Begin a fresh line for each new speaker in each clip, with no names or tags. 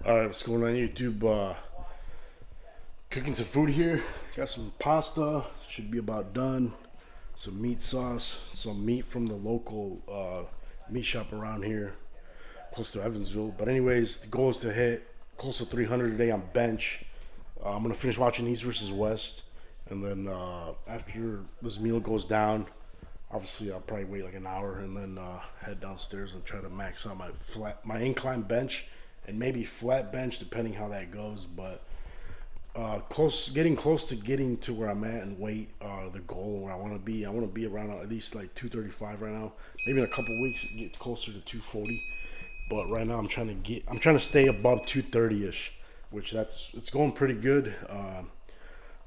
Alright, what's going on YouTube? Cooking some food here. Got some pasta, should be about done. Some meat sauce, some meat from the local meat shop around here, close to Evansville. But anyways, the goal is to hit close to 300 today on bench. I'm gonna finish watching East versus West, and then after this meal goes down, obviously I'll probably wait like an hour and then head downstairs and try to max out my incline bench and maybe flat bench depending how that goes. But getting close to getting to where I'm at and weight, the goal where I want to be. I want to be around at least like 235 right now. Maybe in a couple weeks get closer to 240. But right now I'm trying to stay above 230ish, which it's going pretty good.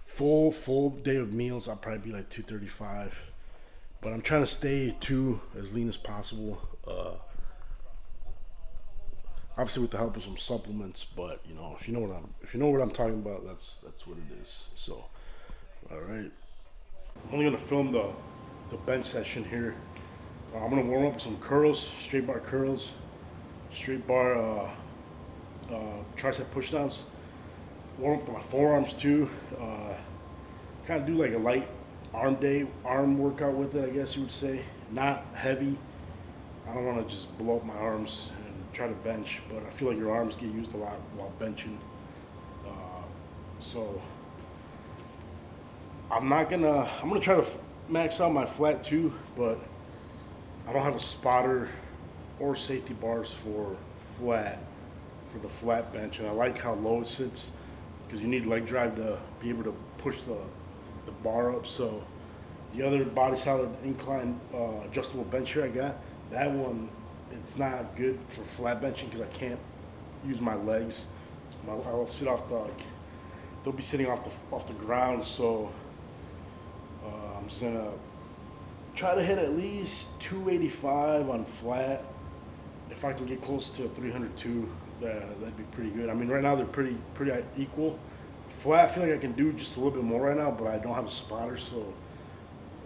Full day of meals I'll probably be like 235. But I'm trying to stay as lean as possible. Obviously with the help of some supplements, but if you know what I'm talking about, that's what it is. So, all right, I'm only gonna film the bench session here. I'm gonna warm up with some curls, straight bar curls, straight bar tricep push downs. Warm up my forearms too. Kind of do like a light arm workout with it, I guess you would say. Not heavy. I don't want to just blow up my arms and try to bench, but I feel like your arms get used a lot while benching. So I'm gonna try to max out my flat too, but I don't have a spotter or safety bars for the flat bench, and I like how low it sits because you need leg drive to be able to push the bar up. So the other body solid incline adjustable bench here I got, that one, it's not good for flat benching because I can't use my legs. I'll sit off they'll be sitting off the ground. So I'm just gonna try to hit at least 285 on flat. If I can get close to 302, that'd be pretty good. I mean, right now they're pretty equal. Flat, I feel like I can do just a little bit more right now, but I don't have a spotter, so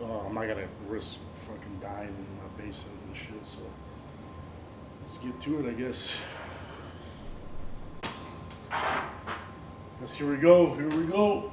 I'm not gonna risk fucking dying in my basement and shit. So let's get to it, I guess. Here we go. Here we go.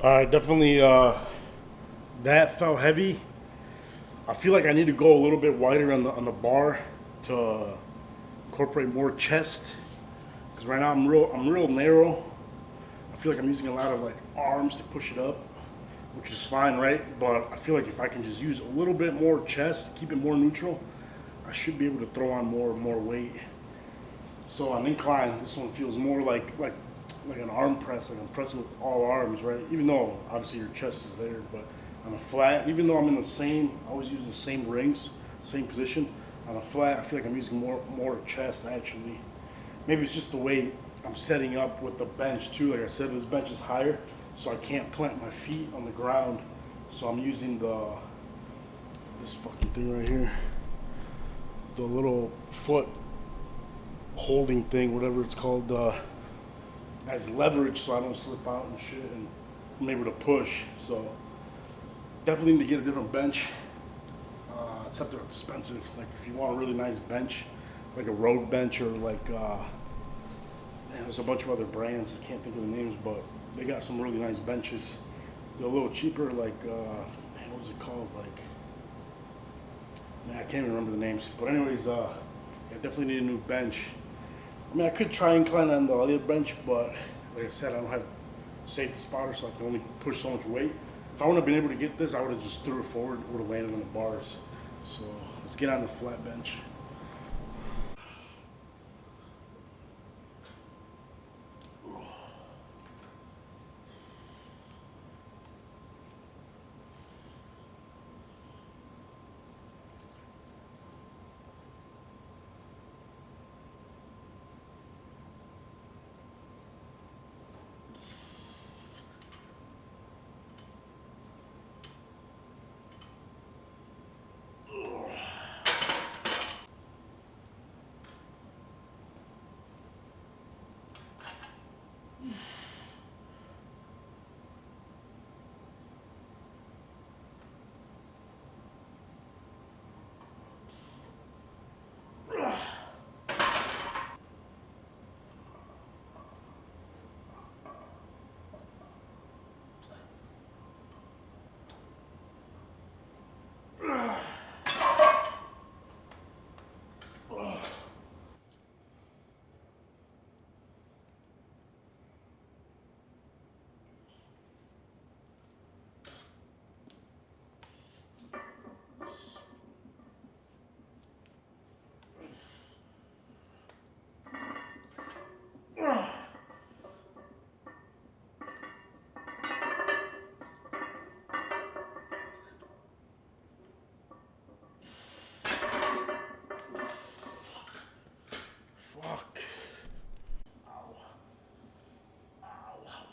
All right, definitely that felt heavy. I feel like I need to go a little bit wider on the bar to incorporate more chest. Because right now I'm real narrow. I feel like I'm using a lot of like arms to push it up, which is fine, right? But I feel like if I can just use a little bit more chest, keep it more neutral, I should be able to throw on more weight. So on incline, this one feels more like an arm press, like I'm pressing with all arms, right? Even though obviously your chest is there, but on a flat, even though I'm in the same, I always use the same rings, same position. On a flat, I feel like I'm using more chest actually. Maybe it's just the way I'm setting up with the bench too. Like I said, this bench is higher, so I can't plant my feet on the ground. So I'm using this fucking thing right here, the little foot holding thing, whatever it's called, as leverage, so I don't slip out and shit, and I'm able to push. So definitely need to get a different bench. Except they're expensive. Like if you want a really nice bench, like a road bench, or like there's a bunch of other brands. I can't think of the names, but they got some really nice benches. They're a little cheaper. Like what was it called? Like, I can't even remember the names. But anyways, I definitely need a new bench. I mean, I could try incline on the other bench, but like I said, I don't have safety spotter, so I can only push so much weight. If I wouldn't have been able to get this, I would have just threw it forward, would have landed on the bars. So let's get on the flat bench. Fuck. Ow. Ow. Ow.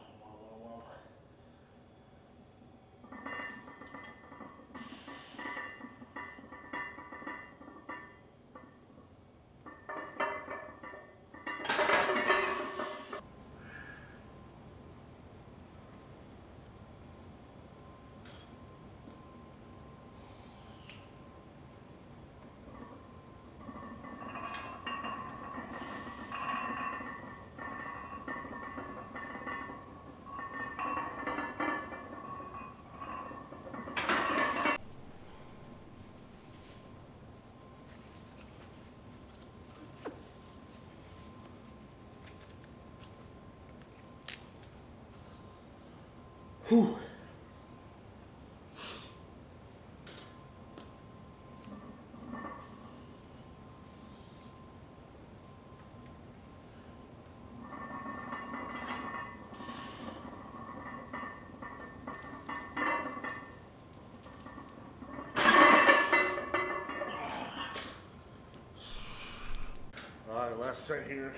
Whew. All right, last set here.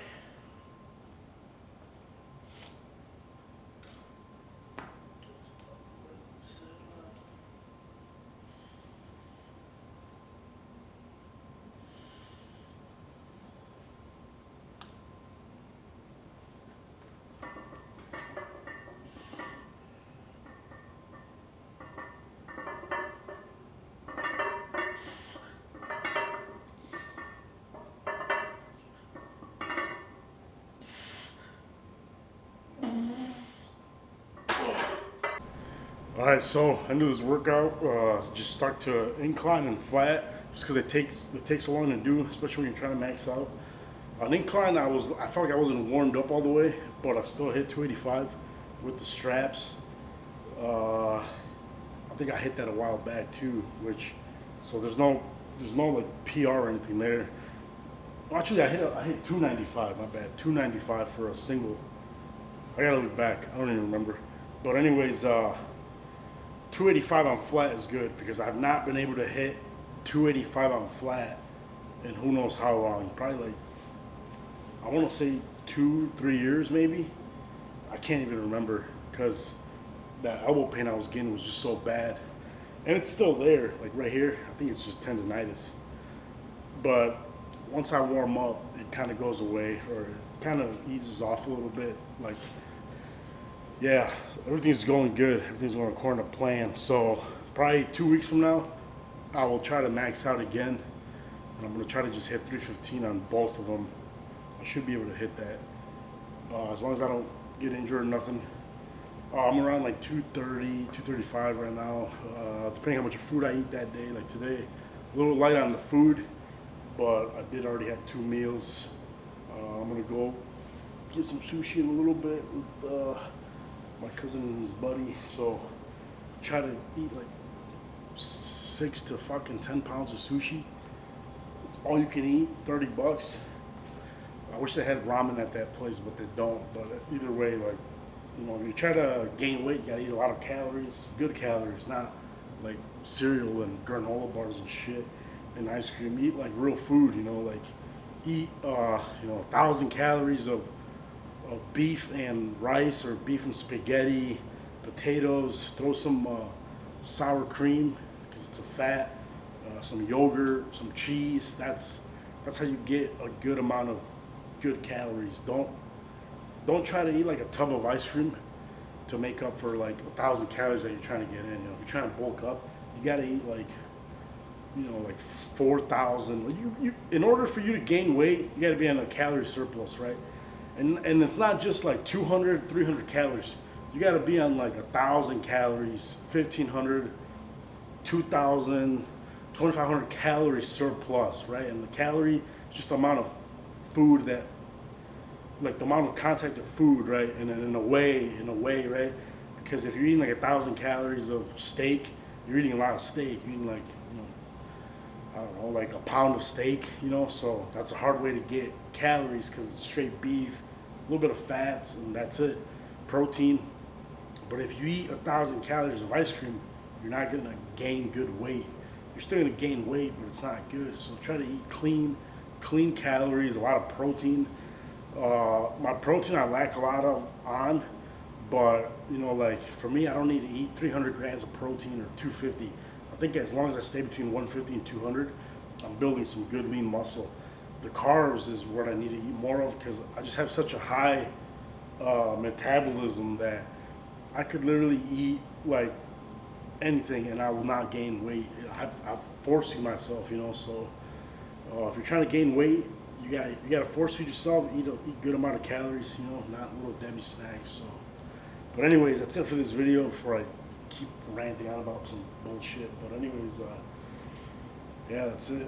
All right, so end of this workout, just stuck to incline and flat, just because it takes so long to do, especially when you're trying to max out. On incline, I felt like I wasn't warmed up all the way, but I still hit 285 with the straps. I think I hit that a while back too, so there's no like PR or anything there. Well, actually, I hit 295. My bad, 295 for a single. I gotta look back. I don't even remember. But anyways, 285 on flat is good because I've not been able to hit 285 on flat in who knows how long. Probably like, I want to say 2, 3 years maybe. I can't even remember because that elbow pain I was getting was just so bad. And it's still there, like right here. I think it's just tendonitis. But once I warm up, it kind of goes away or it kind of eases off a little bit. Like, yeah, everything's going good. Everything's going according to plan. So probably 2 weeks from now, I will try to max out again. And I'm going to try to just hit 315 on both of them. I should be able to hit that. As long as I don't get injured or nothing. I'm around like 230, 235 right now. Depending how much food I eat that day. Like today, a little light on the food, but I did already have 2 meals. I'm going to go get some sushi in a little bit with my cousin and his buddy. So try to eat like 6 to fucking 10 pounds of sushi. It's all you can eat, $30. I wish they had ramen at that place, but they don't. But either way, like, you know, if you try to gain weight, you gotta eat a lot of calories, good calories, not like cereal and granola bars and shit and ice cream. Eat like real food, you know, like eat 1,000 calories of beef and rice or beef and spaghetti, potatoes. Throw some sour cream because it's a fat. Some yogurt, some cheese. That's how you get a good amount of good calories. Don't try to eat like a tub of ice cream to make up for like 1,000 calories that you're trying to get in. You know, if you're trying to bulk up, you gotta eat like, like 4,000. Like you in order for you to gain weight, you gotta be on a calorie surplus, right? And it's not just like 200, 300 calories. You gotta be on like 1,000 calories, 1,500, 2,000, 2,500 calorie surplus, right? And the calorie is just the amount of food that, like the amount of contact of food, right? And in a way, right? Because if you're eating like 1,000 calories of steak, you're eating a lot of steak. You're eating like, I don't know, like a pound of steak, So that's a hard way to get calories because it's straight beef, a little bit of fats, and that's it, protein. But if you eat 1,000 calories of ice cream, you're not gonna gain good weight. You're still gonna gain weight, but it's not good. So try to eat clean calories, a lot of protein. My protein I lack a lot on, but like for me, I don't need to eat 300 grams of protein or 250. I think as long as I stay between 150 and 200, I'm building some good lean muscle. The carbs is what I need to eat more of because I just have such a high metabolism that I could literally eat like anything and I will not gain weight. I'm forcing myself, So if you're trying to gain weight, you gotta force feed yourself, eat good amount of calories, not little Debbie snacks. So, but anyways, that's it for this video before I keep ranting out about some bullshit. But anyways, yeah, that's it.